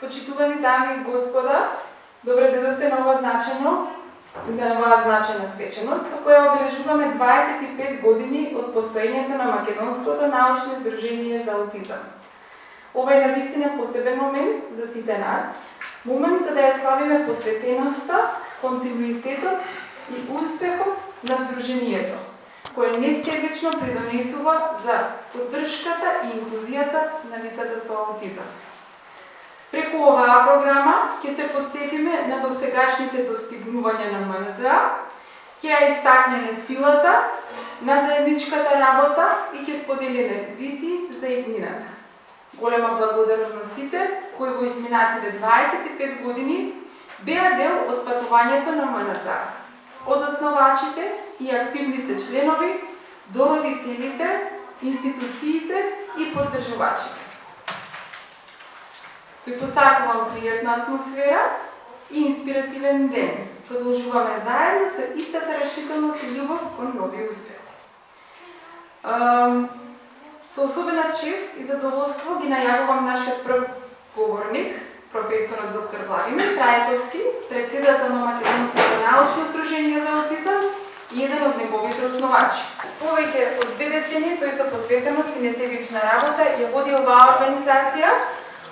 Почитувани дами и господа, добре дојдовте на оваа значајна свеченост, со која обележуваме 25 години од постоењето на Македонското научно здружение за аутизам. Ова е навистина посебен момент за сите нас, момент за да ја славиме посветеноста, континуитетот и успехот на здружението, кој несебично придонесува за поддршката и инклузијата на лицата со аутизам. Преку оваа програма ќе се подсетиме на досегашните достигнувања на МНЗА, ќе ја истакнеме силата на заедничката работа и ќе споделиме визии за иднината. Голема благодарност сите кои во изминатите 25 години беа дел од патувањето на МНЗА, од основачите и активните членови до родителите, институциите и поддржувачите. Ви посакувам пријатна атмосфера и инспиративен ден. Продолжуваме заедно со истата решителност и љубов кон нови успеси. Со особена чест и задоволство ги најавувам нашиот прв говорник, професорот доктор Владимир Трајковски, председател на Македонското научно здружение за аутизам и еден од неговите основачи. Повеќе од 2 децении тој со посветеност и несебична работа ја води оваа организација,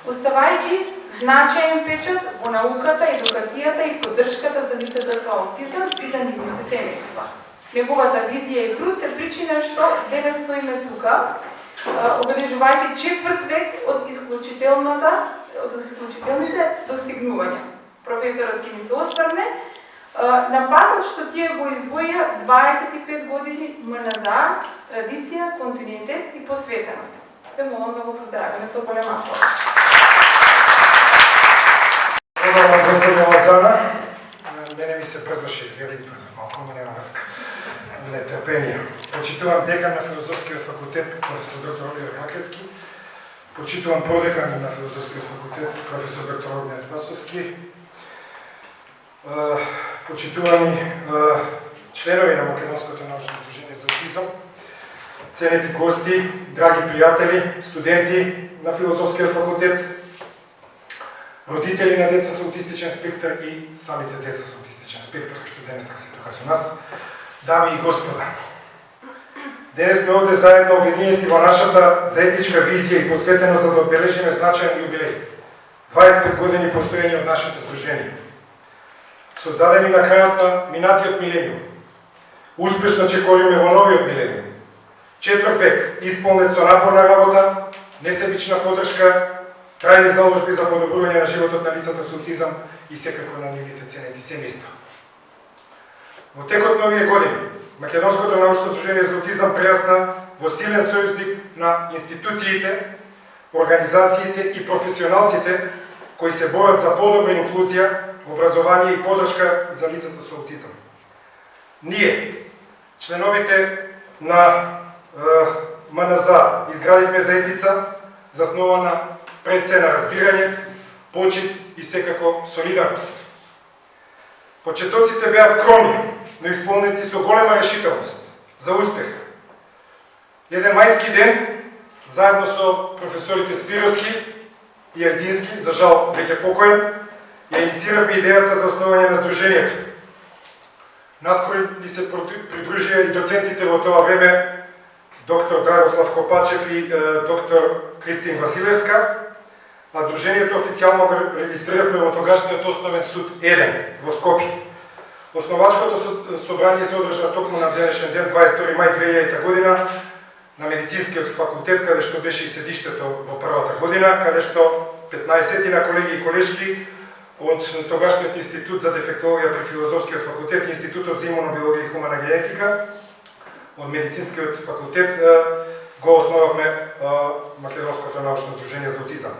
оставајќи значаен печат во науката, едукацијата и поддршката за лицата со аутизам и за нивните семејства. Неговата визија и труд се причина што денес стоиме тука, обележувајќи 4 век од исклучителните достигнувања. Професорот ќе ни се осврне на патот што тие го издвоија 25 години МНЗА, традиција, континуитет и посветеност. Ве молам да го поздравиме со голема аплауз. Добро, господина Лазана. Мене ми се брзаше, изгледа избрза малко, но нема врска. Нетрпение. Почитувам декан на Филозофскиот факултет, професор доктор Оливер Макевски. Почитувам продекан на Филозофскиот факултет, професор доктор Огнен Спасовски. Почитувани членови на Македонското научно здружение за аутизам, ценети гости, драги пријатели, студенти на Филозофскиот факултет, родители на деца со аутистичен спектар и самите деца со аутистичен спектар, што денес се тука со нас, дами и господа. Денес сме овде заедно обединети во нашата заедничка визија и посветено за да одбележиме значаен јубилеј. 25 години постоење од нашето здружение. Создадени на крајот на минатиот милениум. Успешно чекориме во новиот милениум. 4 век, исполнет со напорна работа, несебична поддршка, трајни заложби за подобрување на животот на лицата со аутизам и секако на нивните ценети семејства. Во текот на овие години, Македонското научно здружение за аутизам прерасна во силен сојузник на институциите, организациите и професионалците кои се борат за подобра инклузија, образование и поддршка за лицата со аутизам. Ние, членовите на МНЗА, изградивме заедница заснована пред се на разбирање, почит и секако солидарност. Почетоците беа скромни, но исполнети со голема решителност за успех. Еден мајски ден, заедно со професорите Спировски и Ајдински, за жал веќе покоен, ја иницииравме идејата за основање на здружението. Наскоро ни се придружија и доцентите во тоа време, доктор Драгослав Копачев и доктор Кристин Василевска, а здружението официјално го регистриравме во тогашниот основен суд 1 во Скопје. Основачкото собрание се одржа токму на денешен ден, 22 мај 2000 година, на Медицинскиот факултет, каде што беше и седиштето во првата година, каде што 15 на колеги и колешки од тогашниот институт за дефектологија при Филозофскиот факултет, Институтот за имунобиологија и хумана генетика, од Медицинскиот факултет го основавме Македонското научно здружение за аутизам.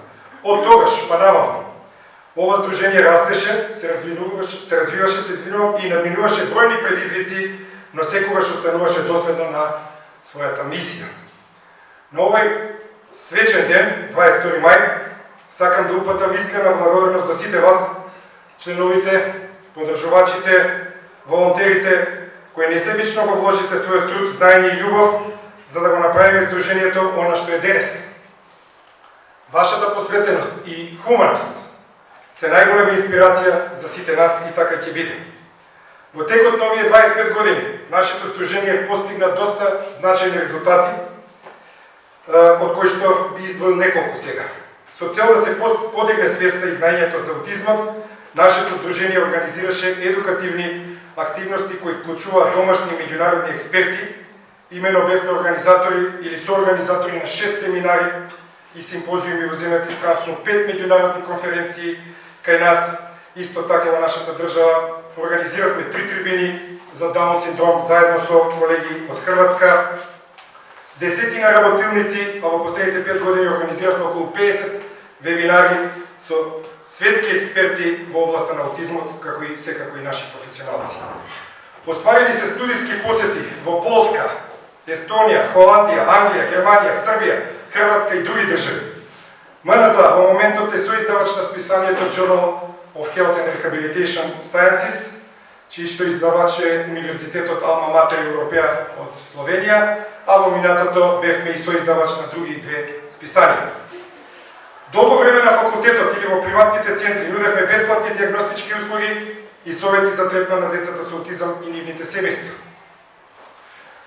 Од тогаш па наваму ова здружение растеше, се развиваше и надминуваше бројни предизвици, но секогаш остануваше доследно на својата мисија. На овој свечен ден, 22 мај, сакам да упатам искрена благодарност до сите вас, членовите, поддржувачите, волонтерите, кои несебично го вложите својот труд, знаење и љубов, за да го направиме здружението она што е денес. Вашата посветеност и хуманост се најголема инспирација за сите нас и така ќе биде. Во текот на овие 25 години, нашето здружение постигна доста значајни резултати, од кои што би издвоил неколку сега. Со цел да се подигне свеста и знаењето за аутизмот, нашето здружение организираше едукативни активности кои вклучува домашни и меѓународни експерти. Имено бевме организатори или соорганизатори на 6 семинари и симпозиуми во земјата и странство, 5 меѓународни конференции кај нас. Исто така во нашата држава организиравме 3 трибини за Даун синдром заедно со колеги од Хрватска, десетина работилници, а во последните 5 години организиравме околу 50 вебинари со светски експерти во областа на аутизмот, како и секако и наши професионалци. Остварени се студиски посети во Полска, Естонија, Холандија, Англија, Германија, Србија, Хрватска и други држави. МНЗ во моментот е соиздавач на списанието Journal of Health and Rehabilitation Sciences, чиј што издавач е Универзитетот Alma Mater Европеа од Словенија, а во минатото бевме и соиздавач на други две списанија. Долго време на факултетот или во приватните центри нудевме бесплатни диагностички услуги и совети за третман на децата со аутизам и нивните семејства.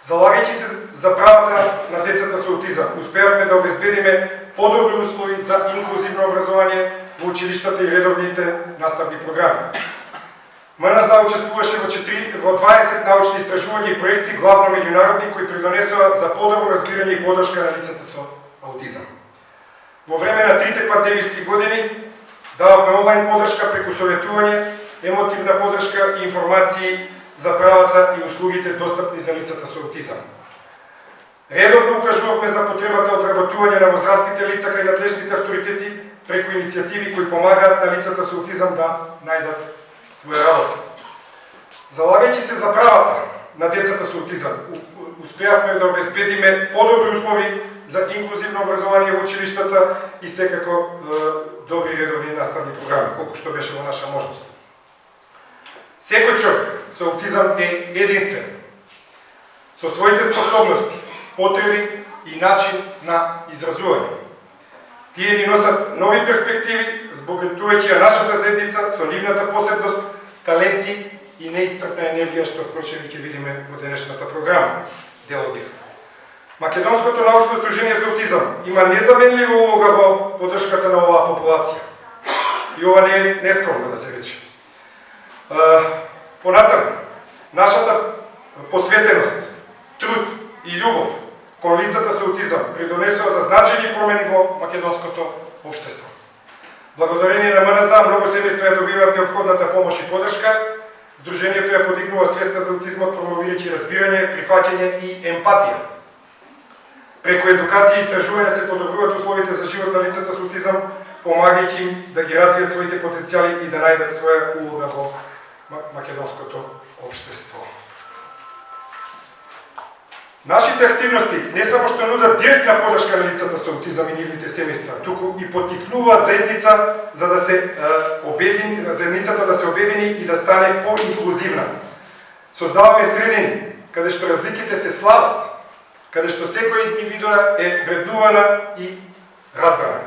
Залагајќи се за правата на децата со аутизам, успеавме да обезбедиме подобри услови за инклузивно образование во училиштата и редовните наставни програми. МНЗ учествуваше во 20 научни истражувања и проекти, главно меѓународни, кои придонесоа за подобро разбирање и поддршка на лицата со аутизам. Во време на 3 пандемиски години дававме онлайн поддршка преку советување, емотивна поддршка и информации за правата и услугите достапни за лицата со аутизам. Редовно укажувавме за потребата од вработување на возрастните лица кај надлежните авторитети преку иницијативи кои помагаат на лицата со аутизам да најдат своја работа. Залагајќи се за правата на децата со аутизам, успеавме да обезбедиме подобри услови за инклузивно образование во училиштата и секако добри редовни наставни програми, колку што беше во наша можност. Секој човек со аутизам е единствен, со своите способности, потреби и начин на изразување. Тие ни носат нови перспективи, збогатувајќи ја нашата заедница со нивната посебност, таленти и неисцрпна енергија, што впрочем ќе видиме во денешната програма, дел од нив. Македонското научно здружение за аутизам има незаменлива улога во поддршката на оваа популација. И ова не е нескромно да се рече. Понатаму, нашата посветеност, труд и љубов кон лицата со аутизам придонесува за значајни промени во македонското општество. Благодарение на МНЗ, многу семејства ја добиваат неопходната помош и поддршка. Здружението ја подигнува свеста за аутизмот, промовирајќи разбирање, прифаќање и емпатија. Преку едукација и истражување се подобруваат условите за живот на лицата со аутизам, помагајќи им да ги развијат своите потенцијали и да најдат своја улога во македонското општество. Нашите активности не само што нудат директна поддршка на лицата со аутизам и нивните семејства, туку и поттикнуваат заедница за да се заедницата да се обедини и да стане поинклузивна. Создаваме средини каде што разликите се слават, каде што секој индивидуа е вреднувана и разбрана.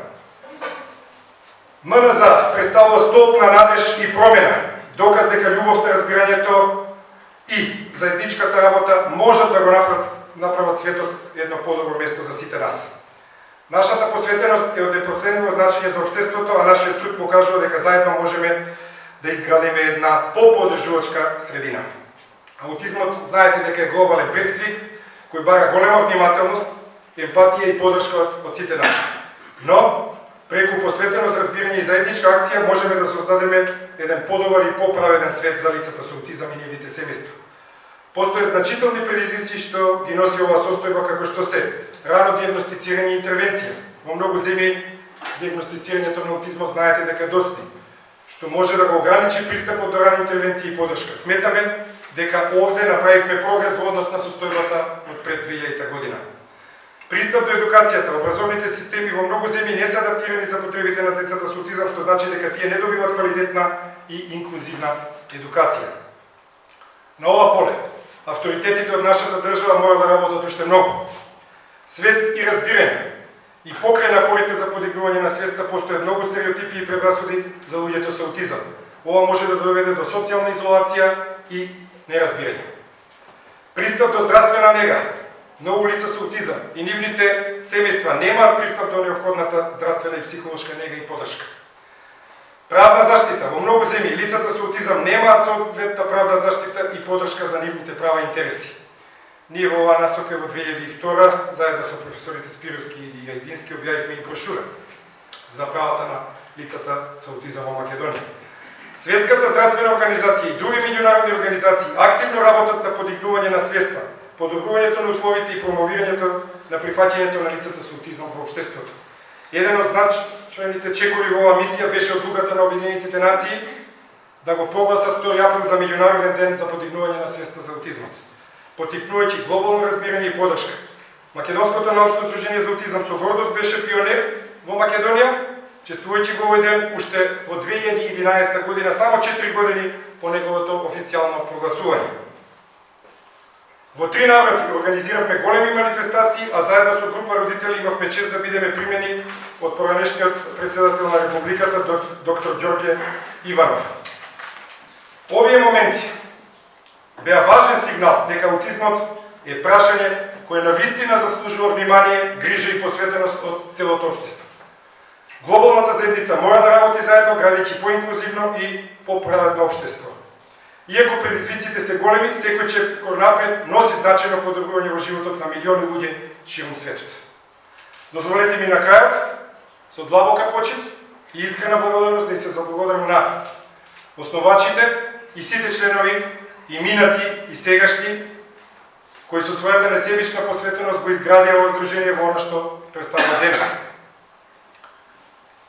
МНЗ представува столб на надеж и промена, доказ дека љубовта, разбирањето и заедничката работа можат да го направат светот едно подобро место за сите нас. Нашата посветеност е од непроцениво значење за општеството, а нашиот труд покажува дека заедно можеме да изградиме една поподржувачка средина. Аутизмот, знаете дека е глобален предизвик кој бара голема внимателност, емпатија и поддршка од сите нас. Но преку посветеност, разбирање и заедничка акција можеме да создадеме еден подобар и поправеден свет за лицата со аутизам и нивните семејства. Постојат значителни предизвици што ги носи оваа состојба, како што се рано диагностицирање и интервенција. Во многу земји диагностицирањето на аутизмот знаете дека доцни, што може да го ограничи пристапот до рана интервенција и поддршка. Сметаме дека овде направивме прогрес во однос на состојбата од пред 2000 година. Пристап до едукацијата, образовните системи во многу земји не се адаптирани за потребите на децата со аутизам, што значи дека тие не добиваат квалитетна и инклузивна едукација. На ова поле, авторитетите од нашата држава мора да работат уште многу. Свест и разбирање И покрај напорите за подигнување на свеста постојат многу стереотипи и предрасуди за луѓето со аутизам. Ова може да доведе до социјална изолација и неразбирање. Пристап до здравствена нега. Многу лица со аутизам и нивните семејства немаат пристап до неопходната здравствена и психолошка нега и поддршка. Правна заштита. Во многу земји лицата со аутизам немаат соодветна правна заштита и поддршка за нивните права и интереси. Ние во оваа насока во 2002 заедно со професорите Спировски и Јајдински објавивме и брошура за правата на лицата со аутизам во Македонија. Светската здравствена организација и други меѓународни организации активно работат на подигнување на свеста, подобрувањето на условите и промовирањето на прифаќањето на лицата со аутизам во општеството. Еден од значајните чекори во оваа мисија беше одлуката на Обединетите нации да го прогласат 2 април за меѓународен ден за подигнување на свеста за аутизмот, поттикнувајќи глобално разбирање и поддршка. Македонското научно здружение за аутизам со гордост беше пионер во Македонија, чествувајќи го овој ден уште во 2011 година, само 4 години по неговото официјално прогласување. Во 3 наврати организиравме големи манифестации, а заедно со група родители имавме чест да бидеме примени од поранешниот председател на Републиката доктор Ѓорѓе Иванов. Овие моменти беа важен сигнал дека аутизмот е прашање кое навистина заслужува внимание, грижа и посветеност од целото општество. Глобалната заедница мора да работи заедно, градејќи поинклузивно и поправедно општество. Иако предизвиците се големи, секој чекор напред носи значајно подобрување во животот на милиони луѓе ширум светот. Дозволете ми на крајот, со длабока почит и искрена благодарност да се заблагодарам на основачите и сите членови, и минати, и сегашни, кои со својата несебична посветеност го изградија во здружение во она што представува денес.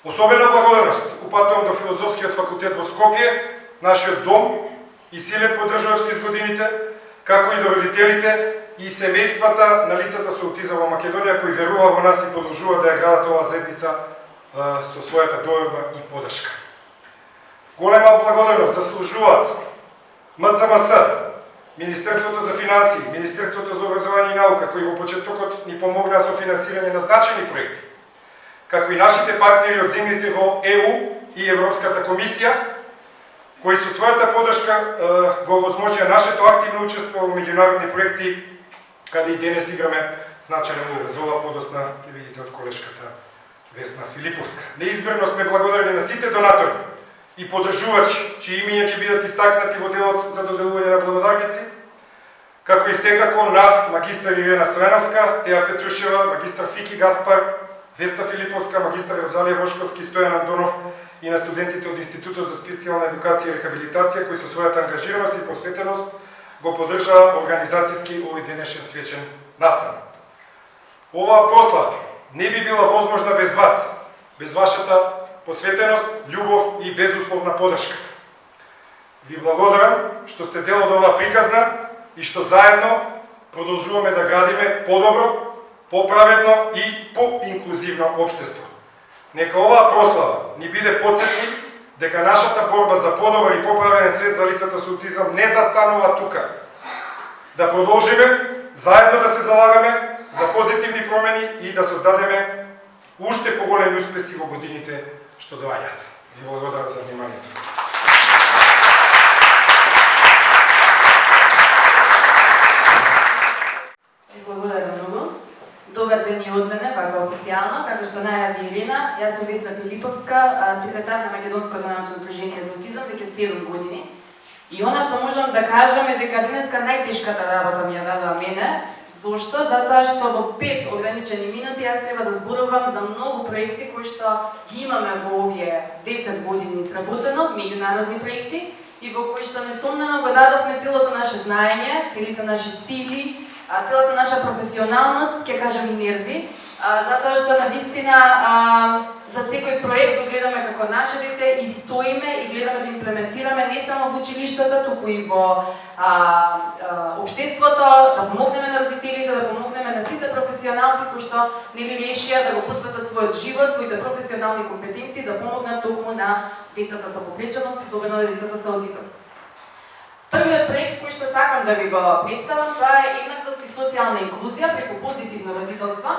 Особена благодарност упатувам до Филозофскиот факултет во Скопје, нашиот дом и силен поддржувач низ годините, како и до родителите и семејствата на лицата со аутизам во Македонија, кои верува во нас и продолжува да ја градат оваа заедница со својата доверба и поддршка. Голема благодарност заслужуваат МЦМС, Министерството за финансии, Министерството за образование и наука, кои во почетокот ни помогнаа со финансирање на значајни проекти, како и нашите партнери од земјите во ЕУ и Европската комисија, кои со својата поддршка го овозможија нашето активно учество во меѓународни проекти, каде и денес играме значајна улога. За ова подосна ќе видите од колешката Весна Филиповска. Неизмерно сме благодарни на сите донатори и поддржувачи, чии имиња ќе бидат истакнати во делот за доделување на благодарници, како и секако на магистар Ирена Стојановска, Теја Петрушева, магистар Фики Гаспар, Весна Филиповска, магистар Розалија Бошковски, Стојан Андонов и на студентите од Институтот за специјална едукација и рехабилитација, кои со својата ангажираност и посветеност го поддржаа организацијски овој денешен свечен настан. Оваа прослава не би била возможна без вас, без вашата посветеност, љубов и безусловна поддршка. Ви благодарам што сте дел од оваа приказна и што заедно продолжуваме да градиме подобро, поправедно и поинклузивно општество. Нека оваа прослава ни биде потсетник дека нашата борба за подобар и поправеден свет за лицата со аутизам не застанува тука. Да продолжиме заедно да се залагаме за позитивни промени и да создадеме уште поголеми успеси во годините што доаѓаат. Ви благодарам за вниманието. Благодарам многу. Добар ден и од мене, вака официјално, како што најави Ирина, јас сум Весна Филиповска, секретар на Македонското научно здружение за аутизам веќе 7 години. И она што можам да кажам е дека денеска најтешката работа ми ја дадоа мене. Зошто? Затоа што во 5 ограничени минути јас треба да зборувам за многу проекти кои што ги имаме во овие 10 години сработено, меѓународни проекти, и во кои што несомнено го дадовме целото наше знаење, целите наши сили, целата наша професионалност, ќе кажам и нерви, затоа што навистина за секој проект го гледаме како наше дете и стоиме и гледаме да имплементираме не само во училиштата, туку и во општеството, да помогнеме на родителите, да помогнеме на сите професионалци кои што нели решија да го посветат својот живот, своите професионални компетенции, да помогнат токму на децата со попреченост, особено на децата со аутизам. Првиот проект кој што сакам да ви го представам, тоа е еднаквост и социјална инклузија преку позитивно родителство.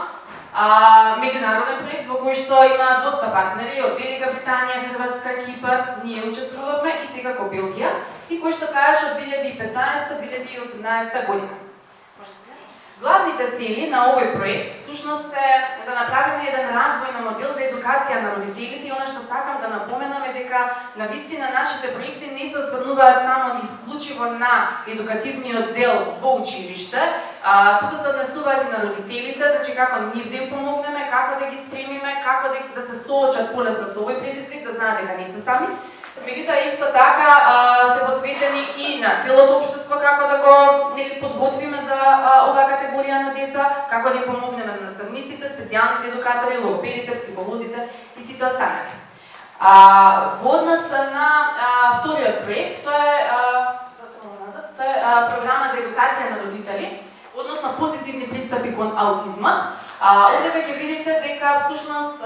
меѓународен проект во кој што има доста партнери од Велика Британија, Хрватска, Кипар, ние учествувавме и секако Белгија, и кој што траеше од 2015-2018 година. Главните цели на овој проект всушност е да направиме еден развој на модел за едукација на родителите, и она што сакам да напоменам е дека навистина нашите проекти не се осврнуваат само исклучиво на едукативниот дел во училиште, туку се однесуваат и на родителите, значи како нив да им помогнеме, како да ги спремиме, како да се соочат полесно со овој предизвик, да знаат дека не се сами. Меѓутоа исто така се посветени и на целото општество како да го подготвиме за оваа категорија на деца, како да им помогнеме на наставниците, специјалните едукатори, логопедите, психолозите и сите останати. Во однос на вториот проект, тоа е програма за едукација на родители, односно позитивни пристапи кон аутизмот. Овде ќе видите дека всушност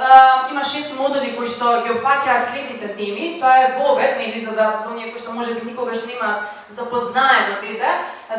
има 6 модули кои што ги опфаќаат следните теми. Тоа е вовед, нели, за оние кои што можеби никогаш немаат запознаено дете,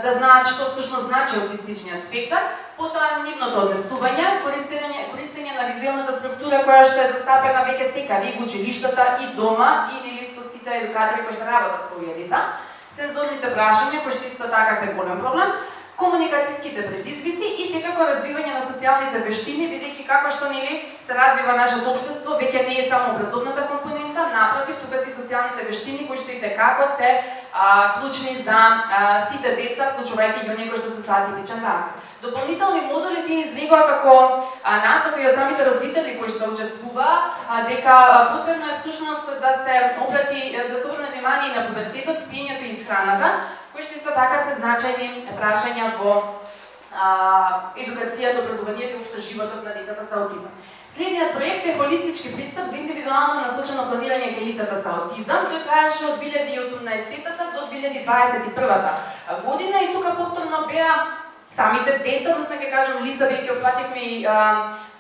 да знаат што всушност значи аутистичниот спектар. Потоа нивното однесување, користење на визуелната структура која што е застапена веќе секаде и во училиштата и дома и нели со сите едукатори кои што работат со овие деца. Сензорните прашања кои што исто така се голем проблем. Комуникацијските предизвици и секако развивање на социјалните вештини, бидејќи како што нели се развива нашето општество, веќе не е само образовната компонента, напротив, тука си социјалните вештини кои што и како се клучни за сите деца, вклучувајќи ги оние кои што се со атипичен развој. Дополнителни модули тие излегува како насока и од самите родители кои што учествуваа, дека потребно е всушност да се обрне внимание на пубертетот, спиењето и исхраната, кои што исто така се значајни прашања во едукацијата, образованието и општо животот на децата со аутизам. Следниот проект е холистички пристап за индивидуално насочено планирање кај лицата со аутизам. Тој траеше од 2018 до 2021 година и тука повторно беа самите деца, односно ќе кажам лица, бидејќи опфативме и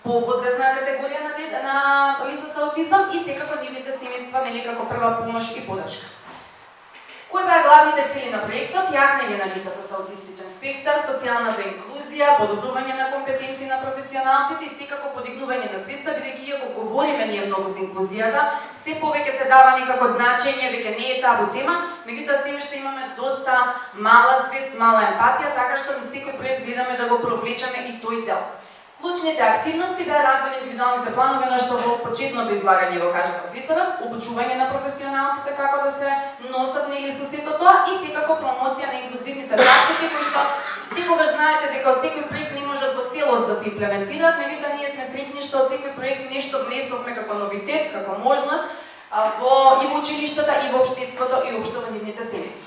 по возрастна категорија на лица со аутизам и секако нивните семејства, нели, како прва помош и подршка. Кои беа главните цели на проектот? Јакнење на лицата со аутистичен спектар, социјалната инклузија, подобрување на компетенции на професионалците и секако подигнување на свеста, бидејќи иако говориме ние многу за инклузијата, се повеќе се дава некако значење, веќе не е табу тема, меѓутоа се уште имаме доста мала свест, мала емпатија, така што ни секој проект гледаме да го провлечеме и тој дел. Клучните активности беа развој на индивидуалните планови, на што во почетното излагање го кажа професорот, обучување на професионалците како да се носат нели со сето тоа и секако промоција на инклузивните практики кои што секогаш знаете дека од секој проект не можат во целост да се имплементираат, меѓутоа ние сме среќни што од секој проект нешто внесовме како новитет, како можност и во училиштата и во општеството и општо во нивните семејства.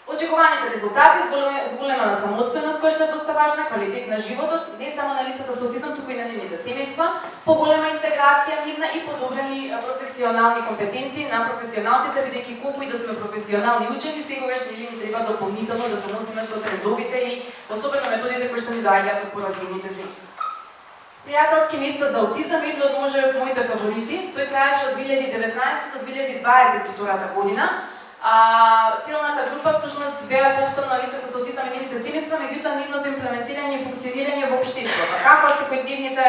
Очекуваните резултати зголемена самостојност која што е доста важна, квалитет на животот, не само на лицата со аутизам, туку и на нивните семејства, поголема интеграција нивна и подобрени професионални компетенции на професионалците, бидејќи колку и да сме професионални учени, секогаш ни треба дополнително да се носиме со трендовите и особено методите кои што ни доаѓаат од поразвиените земји. Пријателски места за аутизам едно од моите фаворити. Тој траеше од 2019 до 2022 година. Целната група всушност беа повторно лицата со аутизам и нивните семејства, меѓутоа нивното имплементирање и функционирање во општеството. Како секојдневните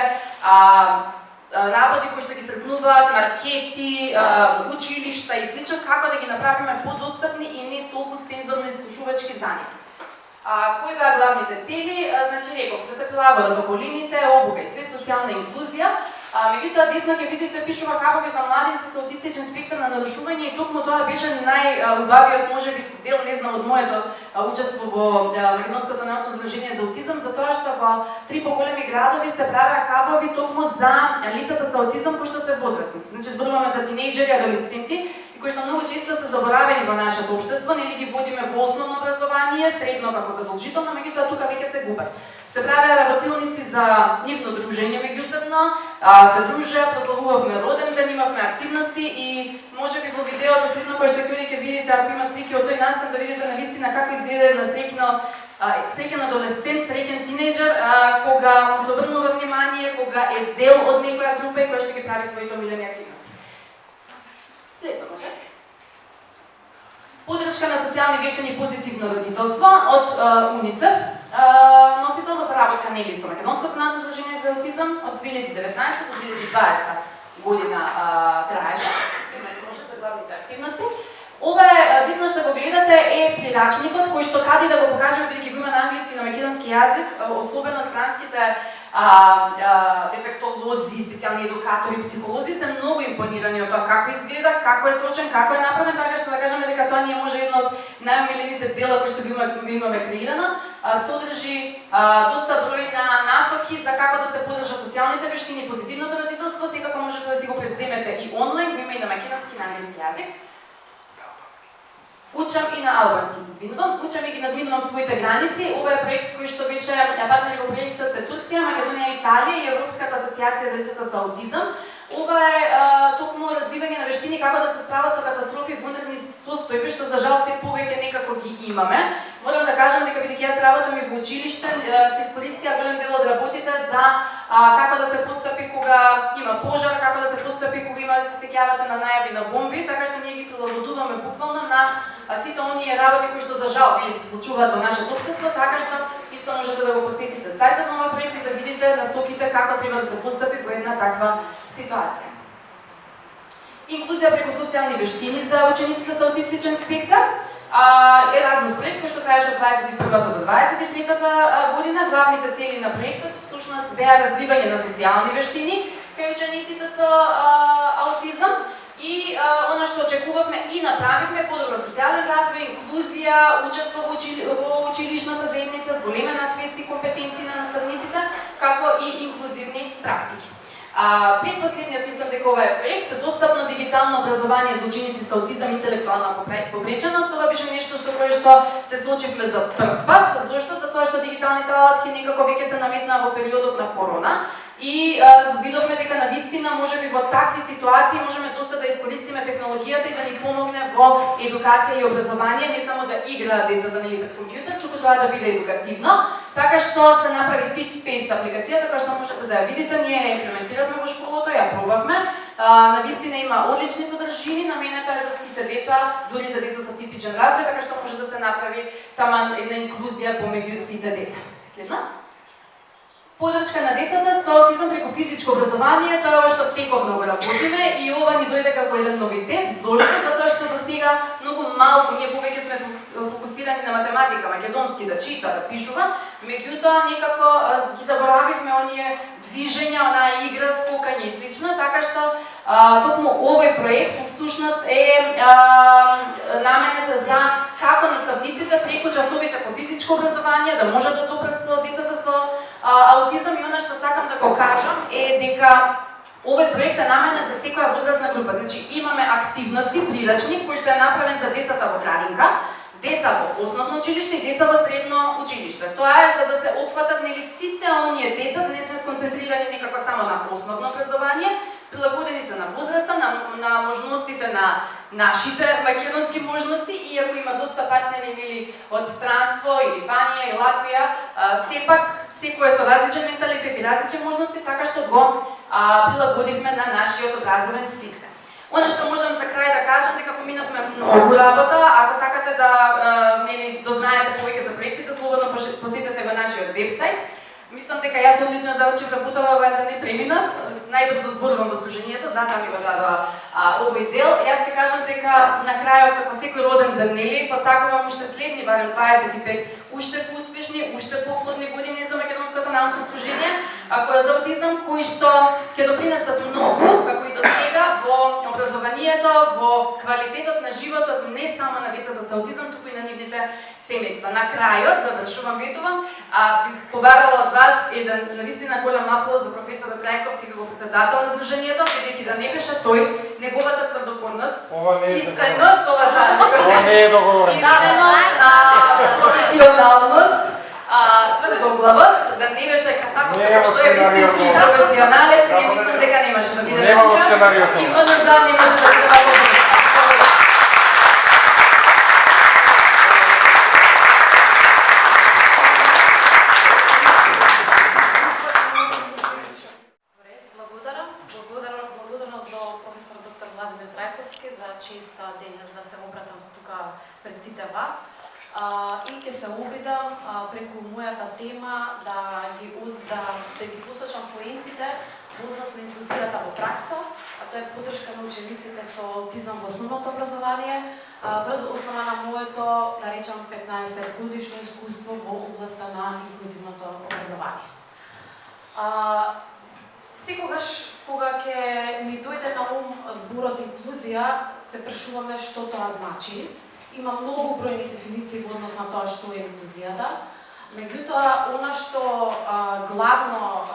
работи кои што ги сретнуваат, маркети, училишта и слично, како да ги направиме подостапни и не толку сензорно искушувачки за нив. Кои беа главните цели? Значи, реков, да се прилагодат околините, обука и све, социјална инклузија. Меѓутоа десно ќе видите пишува кабови за младенци со аутистичен спектар на нарушување и токму тоа беше најубавиот можеби дел, не знам, од моето учество во Македонското научно здружение за аутизам, затоа што во 3 поголеми градови се правеа хабови токму за лицата со аутизам кои што се возрастни. Значи зборуваме за тинејџери, адолесценти и кои што многу често се заборавени во нашето општество, нели ги водиме во основно образование, средно како задолжително, меѓутоа тука веќе се губат. Се правеа работилници за нивно дружење меѓусебно, се дружеа, прославувавме роден ден, имавме активности и можеби во видеото следно кое што ќе видите, ако има слики од тој настан, да видите навистина како изгледа на среќен адолесцент, среќен тинејџер, кога му се обрнува внимание, кога е дел од некоја група и која што ги прави своите омилени активности. Следно може. Подршка на социјални вештини и позитивно родителство од УНИЦЕФ. носител во соработка нели со Македонското научно здружение за аутизам од 2019 до 2020 година траеше. Може за главните активности. Ова десно што го гледате е прирачникот кој што кади да го покажеме бидејќи го има на англиски и на македонски јазик, особено странските дефектолози, специјални едукатори, психолози се многу импонирани од тоа како изгледа, како е срочен, како е направен, така што да кажеме дека тоа ни е може едно од најомилените дела кои што ги имаме креирано. Содржи доста број на насоки за како да се подржат социјалните вештини и позитивното родителство, секако можете да си го превземете и онлайн, го има и на македонски и на англиски јазик. Учам и на албански, се извинувам. Учам и ги надминувам своите граници. Ова е проект кој што беше партнери во проектот се Турција, Македонија, Италија и Европската асоциација за децата со аутизам. Ова е токму развивање на вештини како да се справат со катастрофи и вонредни состојби, што за жал се повеќе некако ги имаме. Морам да кажам дека бидејќи јас работам и во училиште, се искористија голем дел од работите за како да се постапи кога има пожар, како да се постапи кога има да се сеќавате на најави на бомби, така што ние ги прилагодуваме буквално на сите оние работи кои што за жал или се случуваат во нашето општество, така што исто можете да го посетите сајтот на овој проект и да видите насоките како треба да се постапи во една таква ситуација. Инклузија преку социјални вештини за учениците со аутистичен спектар. Еразмус проект кој што траеше од 21-та до 23-та година. Главните цели на проектот всушност беа развивање на социјални вештини кај учениците со аутизам и она што очекувавме и направивме подобро социјален развој, инклузија, учество во училишната заедница, зголемена свест и компетенции на наставниците, како и инклузивни практики. Предпоследниот мислам дека ова е проект достапно дигитално образование за ученици со аутизам и интелектуална попреченост. Ова беше нешто што кое што се соочивме за прв пат. Зошто? Затоа што дигиталните алатки некако веќе се наметнаа во периодот на корона и видовме дека навистина можеби во такви ситуации можеме доста да искористиме технологијата и да ни помогне во едукација и образование, не само да играат децата нели пред компјутер, туку тоа да биде едукативно. Така што се направи Teach Space апликацијата, која што можете да ја видите, ние ја имплементиравме во школото, ја пробавме. Навистина има одлични содржини, наменета е за сите деца, дури за деца со типичен развој, така што може да се направи таман една инклузија помеѓу сите деца. Следна. Подршка на децата со аутизам преку физичко образование, тоа е што тековно го работиме и ова ни дојде како еден новитет. Зошто? Затоа што досега многу малку, ние повеќе сме фокусирани на математика, македонски да чита, да пишува, меѓутоа некако ги заборавивме оние движења, онаа игра, скокање и слично, така што токму овој проект всушност е наменет за како наставниците преку часовите по физичко образование да можат да допрат со децата со аутизам и она што сакам да го кажам е дека овој проект е наменет за секоја возрастна група. Значи имаме активности, прирачник кој што е направен за децата во градинка, деца во основно училиште и деца во средно училиште. Тоа е за да се опфатат нели сите оние деца, да не сме сконцентрирани некако само на основно образование, прилагодени се на возраста, на можностите на нашите македонски можности, иако има доста партнери нели од странство и Литванија и Латвија, сепак секој со различен менталитет и различни можности, така што го прилагодивме на нашиот образовен систем. Она што можам за крај да кажам дека поминавме многу работа, ако сакате да нели дознаете повеќе за проектите, слободно посетете го нашиот вебсайт. Мислам дека јас одлично завршив работава во една не преминав, најбрзо зборувам во Сдруженијето, затоа ми го дадоа овој дел. Јас ќе кажам дека на крајот како секој роден ден нели посакувам уште следни барем 25 уште поуспешни, уште поплодни години за Македонското научно здружение за аутизам, кои што ќе допринесат многу, како и до сега, во образованието, во квалитетот на животот не само на децата со аутизам, туку и на нивните семејства. На крајот, завршувам, ветувам, би побарала од вас еден навистина голем аплауз за професорот Трајковски како председател на Сдруженијето, бидејќи да не беше тој, неговата тврдокорност, искреност, ова не е договорено. Искреност, професионалност, тврдоглавост, да не беше така како што е вистински професионалец, ја мислам дека немаше да биде така. И МНЗ немаше да биде вака. Благодарност до професор доктор Владимир Трајковски за честа денес да се обратам тука пред сите вас. и ќе се обидам преку мојата тема да ги посочам поентите во однос на инклузијата во пракса, а тоа е поддршка на учениците со аутизам во основното образование, врз основа на моето, да речам, 15 годишно искуство во областа на инклузивното образование. Секогаш кога ќе ни дојде на ум зборот инклузија, се прашуваме што тоа значи. Има многу бројни дефиниции во однос на тоа што е инклузијата. Меѓутоа, она што главно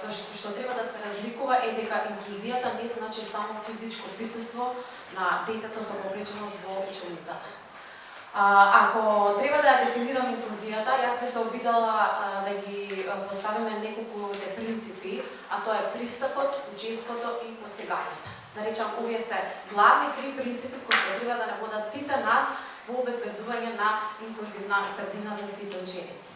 што треба да се разликува е дека инклузијата не значи само физичко присуство на детето со повреđеност во ученицата. Ако треба да ја дефинирам инклузијата, јас би се обидала да ги поставиме неколку принципи, а тоа е пристапот, учеството и постигањето. Да речам, овие се главни три принципи кои што треба да не водат сите нас во обезбедување на инклузивна средина за сите ученици.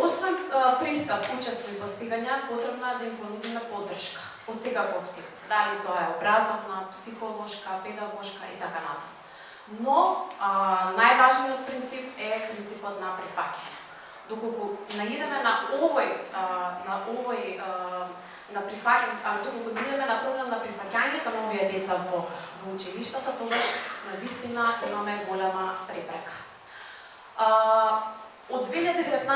Освен пристап, учество и постигања, потребно е да им понудиме поддршка од секаков тип. Дали тоа е образовна, психолошка, педагошка и така натаму. Но најважниот принцип е принципот на прифаќање. Доколку наидеме на доколку наидеме на проблем на прифаќањето на овие деца во училиштата, тогаш навистина имаме голема препрека. Од 2019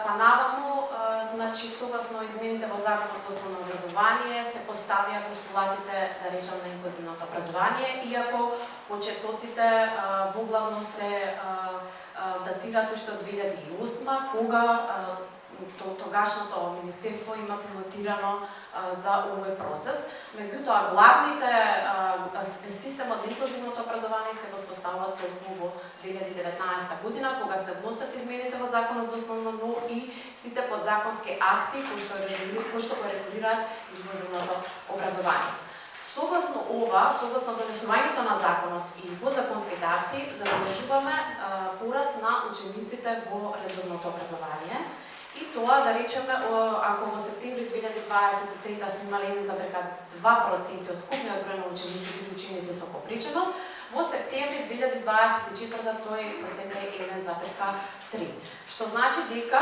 па наваму, значи согласно измените во Законот за основно образование се поставија постулатите, да речам, на инклузивното образование, иако почетоците воглавно се датираат уште од 2008, кога тогашното министерство има пилотирано за овој процес. Меѓутоа, главните системот на инклузивното образование се воспоставуваат токму во 2019 година, кога се вносат измените во Законот за основно, но и сите подзаконски акти кои што го регулираат инклузивното образование. Согласно донесувањето на законот и подзаконските акти, забележуваме пораст на учениците во редовното образование. И тоа, да речеме, ако во септември 2023 сме имали 1,2% од скупниот број на ученици и ученици со повреđеност, во септември 2024 тој процент е 1,3%. Што значи дека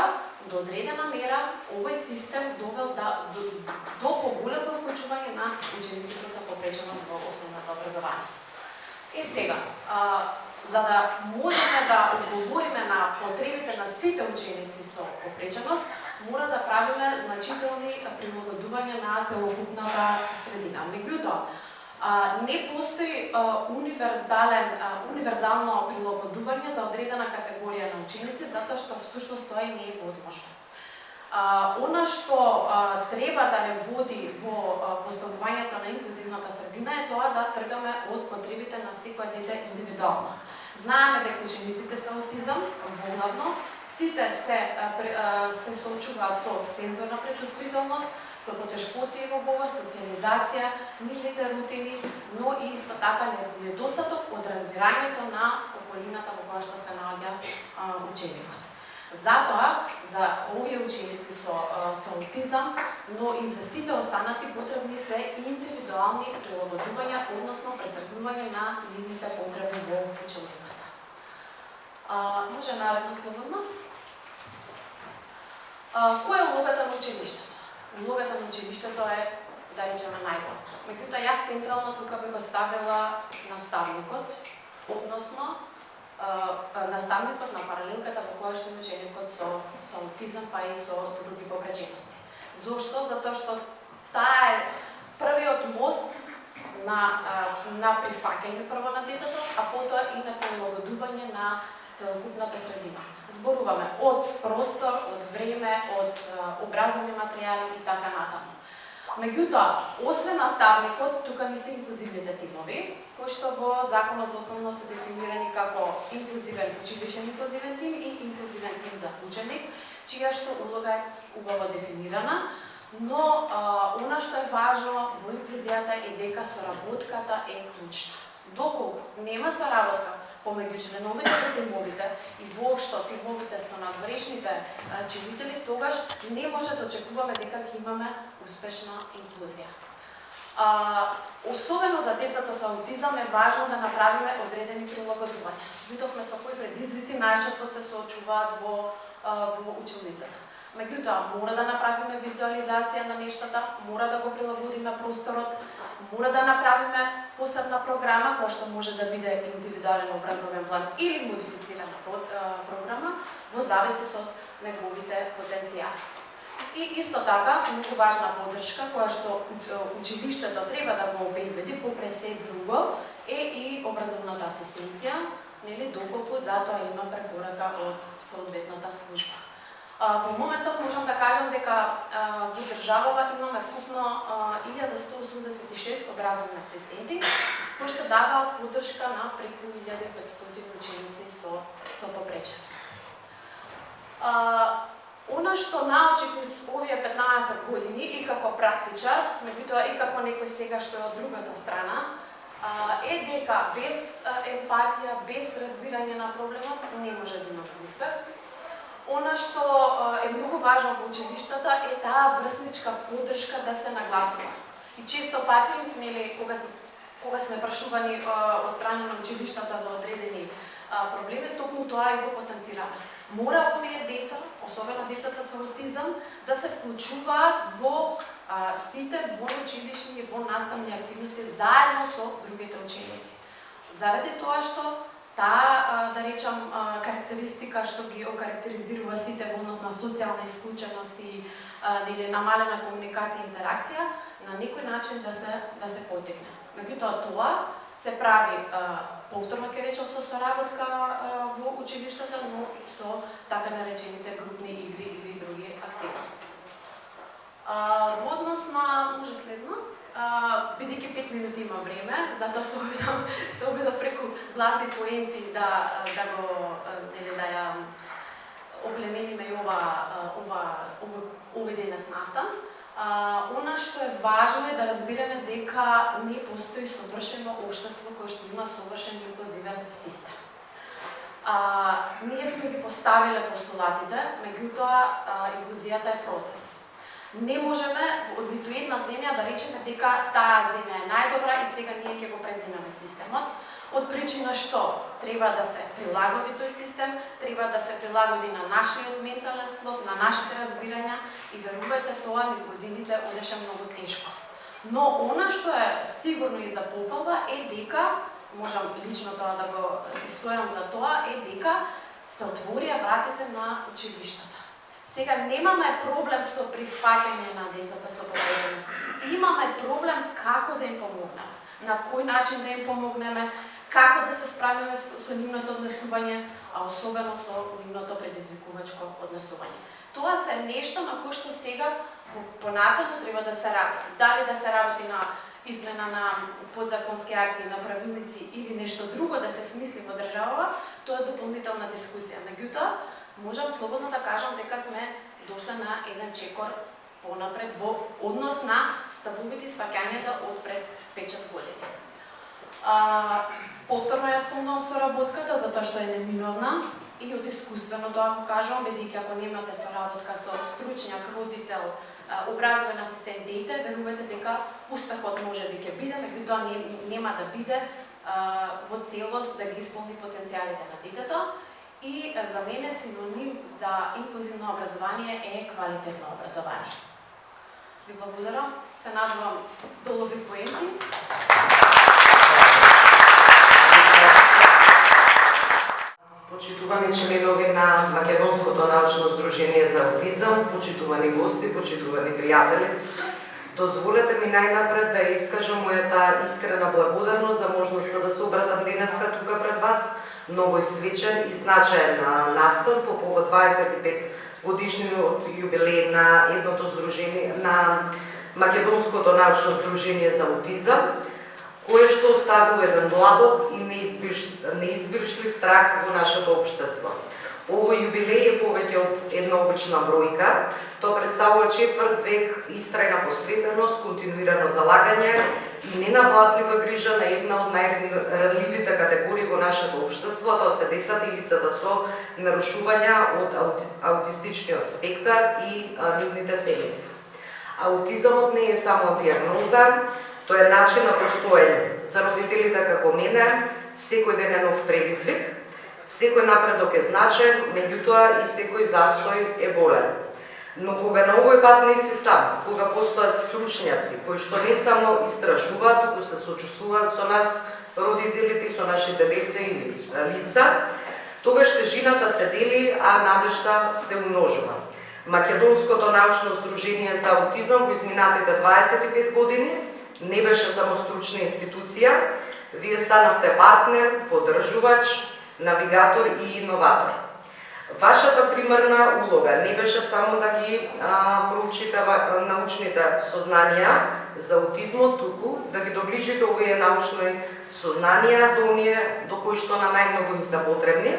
до одредена мера овој систем довел до поголемо вклучување на учениците со повреđеност во основното образование. И сега, за да можеме да одговориме на потребите на сите ученици со повреđеност, мора да правиме значителни прилагодувања на целокупната средина. Меѓутоа, не постои универзално прилагодување за одредена категорија на ученици, затоа што всушност тоа и не е возможно. Она што треба да не води во поставувањето на инклузивната средина е тоа да тргаме од потребите на секој дете индивидуално. Знаеме дека учениците со аутизам воглавно сите се соочуваат со сензорна пречувствителност, со потешкоти во говор, социализација, милите рутини, но и исто така недостаток од разбирањето на околината во која што се наоѓа ученикот. Затоа, за овие ученици со аутизам, но и за сите останати потребни се индивидуални прилагодувања, односно пресрекнување на нивните потреби во училницата. Може наредно слободно. Која е улогата на училиштето? Улогата на училиштето е, да речеме, најголема. Меѓутоа, јас централно тука би го ставила наставникот, односно наставникот на паралелката во која што е ученикот со аутизам, па и со други повреđености. Зошто? Затоа што таа е првиот мост на прифаќање прво на детето, а потоа и на прилагодување на целокупната средина. Зборуваме од простор, од време, од образовни материјали и така натаму. Меѓутоа, освен наставникот, тука не се инклузивните тимови, кои што во Законот за основно се дефинирани како инклузивен училишен инклузивен тим и инклузивен тим за ученик, чија што улога е убаво дефинирана, но она што е важно во инклузијата е дека соработката е клучна. Доколку нема соработка помеѓу членовите на тимовите и воопшто тимовите со надворешните членители, тогаш не може да очекуваме дека ќе имаме успешна инклузија. Особено за децата со аутизам е важно да направиме одредени прилагодувања. Видовме со кои предизвици најчесто се соочуваат во училницата. Меѓутоа, мора да направиме визуализација на нештата, мора да го прилагодиме просторот, мора да направиме посебна програма која што може да биде индивидуален образовен план или модифицирана програма во зависност од неговите потенцијали. И исто така, многу важна поддршка која што училиштето треба да го обезбеди покрај се друго е и образовната асистенција, нели, доколку затоа има препорака од соодветната служба. Во моментот можам да кажам дека во државава имаме вкупно 1186 образовни асистенти кои што даваат поддршка на преку 1500 ученици со попреченост. Она што научив низ овие 15 години и како практичар, меѓутоа и како некој сега што е од другата страна, е дека без емпатија, без разбирање на проблемот не може да има успех. Она што е многу важно во училиштата е таа врсничка поддршка да се нагласува. И често пати, нели, кога сме прашувани од страна на училиштата за одредени проблеми, токму тоа и го потенцираме. Мора овие деца, особено децата со аутизам, да се вклучуваат во сите воочилишни и наставни активности заедно со другите ученици. Заради тоа што таа, да речам, карактеристика што ги окарактеризирува сите во однос на социјална исклученост и или намалена комуникација и интеракција, на некој начин да се потикне. Меѓутоа тоа се прави повторно, ќе речем, со соработка во училиштата, но и со така наречените групни игри или други активности. Во однос на, може следно, бидејќи 5 минути има време, затоа се обидов преку главни поенти да ја оплемениме и овој денес настан. Она што е важно е да разбереме дека не постои совршено општество кое што има совршен инклузивен систем. Ние сме ги поставиле постулатите, меѓутоа инклузијата е процес. Не можеме од ниту една земја да речеме дека таа земја е најдобра и сега ние ќе го преземеме системот, од причина што треба да се прилагоди тој систем, треба да се прилагоди на нашиот ментален склоп, на нашите разбирања и верувајте, тоа низ годините одеше многу тешко. Но она што е сигурно и за пофалба е дека, можам лично тоа да го стојам за тоа, е дека се отворија вратите на училиштата. Сега немаме проблем со прифаќање на децата со повреđeност. Имаме проблем како да им помогнеме, на кој начин да им помогнеме, како да се справиме со нивното однесување, а особено со нивното предизвикувачко однесување. Тоа се нешто на кој што сега понатаму треба да се работи. Дали да се работи на измена на подзаконски акти, на правилници или нешто друго да се смисли во државава, тоа е дополнителна дискусија. Меѓутоа, можам слободно да кажам дека сме дошле на еден чекор понапред во однос на ставовите и сваќањата од пред 5-6 години. Повторно ја спомнувам соработката, затоа што е неминовна и од искуственото, ако кажувам, бидејќи ако немате соработка со стручњак, родител, образовен асистент, дете, верувајте дека успехот може би ќе биде, меѓутоа нема да биде во целост да ги исполни потенцијалите на детето. И за мене синоним за инклузивно образование е квалитетно образование. Ви благодарам, се надевам долови поенти. Почитувани членови на Македонското научно здружение за аутизам, почитувани гости, почитувани пријатели, дозволете ми најнапред да искажам мојата искрена благодарност за можноста да се обратам денеска тука пред вас, многу свечен и значаен настан по повод 25 годишниот јубилеј на едното здружение на Македонското научно здружение за аутизам, кое што оставило еден длабок и неизбришлив траг во нашето општество. Овој јубилеј е повеќе од една обична бројка, тоа представува четврт век истрајна посветеност, континуирано залагање и ненавладлива грижа на една од најранливите категории во нашето општество, тоа се децата и лицата со нарушувања од аутистичниот спектар и нивните семејства. Аутизамот не е само диагноза, Тоа е начин на постоење. За родителите како мене, секој ден е нов предизвик, секој напредок е значен, меѓутоа и секој застој е болен. Но кога на овој пат не си сам, кога постојат стручњаци кои што не само истражуваат, туку се сочувствуваат со нас, родителите, со нашите деца или лица, тогаш тежината се дели, а надежта се умножува. Македонското научно здружение за аутизам во изминатите 25 години не беше само стручна институција, вие станавте партнер, поддржувач, навигатор и иноватор. Вашата примерна улога не беше само да ги проучите научните сознанија за аутизмот, туку да ги доближите овие научни сознанија до оние до кои што на најмногу им се потребни,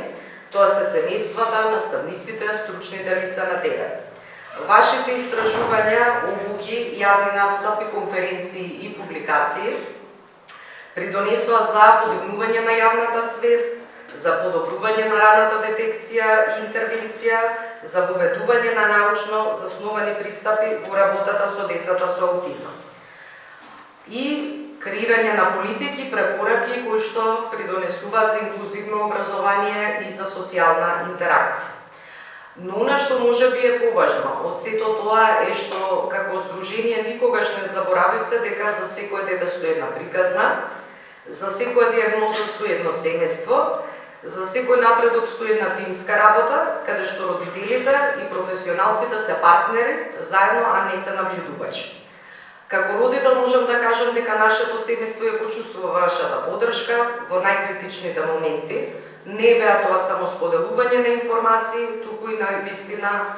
тоа се семејствата, наставниците, стручните лица на терен. Вашите истражувања, обуки, јавни настапи, конференции и публикации придонесоа за подигнување на јавната свест, за подобрување на раната детекција и интервенција, за воведување на научно засновани пристапи во работата со децата со аутизам. И креирање на политики и препораки кои што придонесуваат за инклузивно образование и за социјална интеракција. Но она што може би е поважно од сето тоа е што како здружение никогаш не заборавивте дека за секој дете стои една приказна, за секоја диагноза стои едно семејство, за секој напредок стои една тимска работа, каде што родителите и професионалците се партнери заедно, а не се наблюдувачи. Како родител можам да кажам дека нашето семејство ја почувствува вашата поддршка во најкритичните моменти. Не беа тоа само споделување на информации, туку и на вистина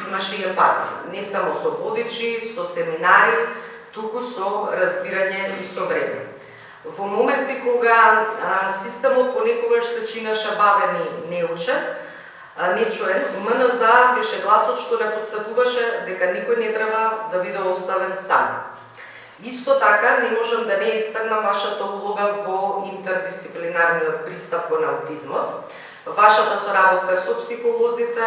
имаше и емпатија. Не само со водичи, со семинари, туку со разбирање и со време. Во моменти кога системот понекогаш се чинеше бавен и неучен, нечуен, МНЗ беше гласот што не потсетуваше дека никој не треба да биде оставен сам. Исто така, не можам да не истакнам вашата улога во интердисциплинарниот пристап кон аутизмот, вашата соработка со психолозите,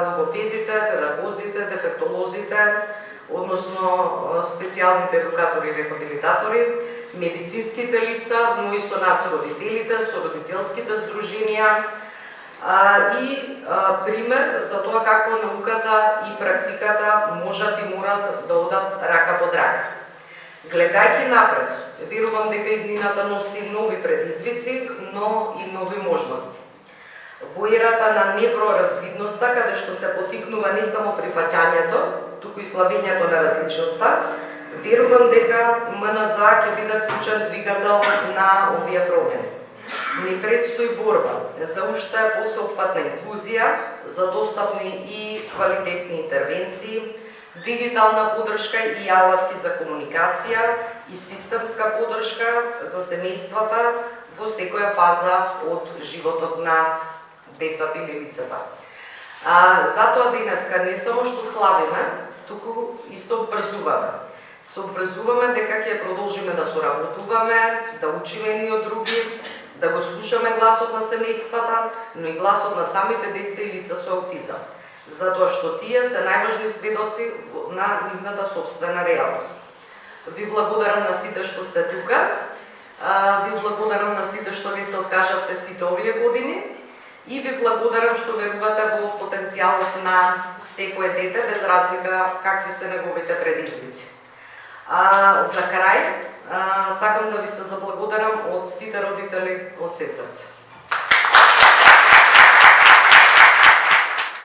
логопедите, педагозите, дефектолозите, односно специјалните едукатори и рехабилитатори, медицинските лица, но и со нас родителите, со родителските здруженија, и пример за тоа како науката и практиката можат и морат да одат рака под рака. Гледајќи напред, верувам дека иднината носи нови предизвици, но и нови можности. Во ерата на невроразвидноста, каде што се потикнува не само прифаќањето, туку и славењето на различноста, верувам дека МНЗ ќе биде клучен двигател на овие промени. Ни предстои борба за уште посеопфатна инклузија, за достапни и квалитетни интервенции, дигитална поддршка и алатки за комуникација и системска поддршка за семејствата во секоја фаза од животот на децата или лицата. Затоа денеска не само што славиме, туку и се обврзуваме. Се обврзуваме дека ќе продолжиме да соработуваме, да учиме едни од други, да го слушаме гласот на семејствата, но и гласот на самите деца и лица со аутизам, затоа што тие се најважни сведоци на нивната собствена реалност. Ви благодарам на сите што сте тука, ви благодарам на сите што не се откажавте сите овие години и ви благодарам што верувате во потенцијалот на секое дете, без разлика какви се неговите предизвици. За крај, сакам да ви се заблагодарам од сите родители од се срце.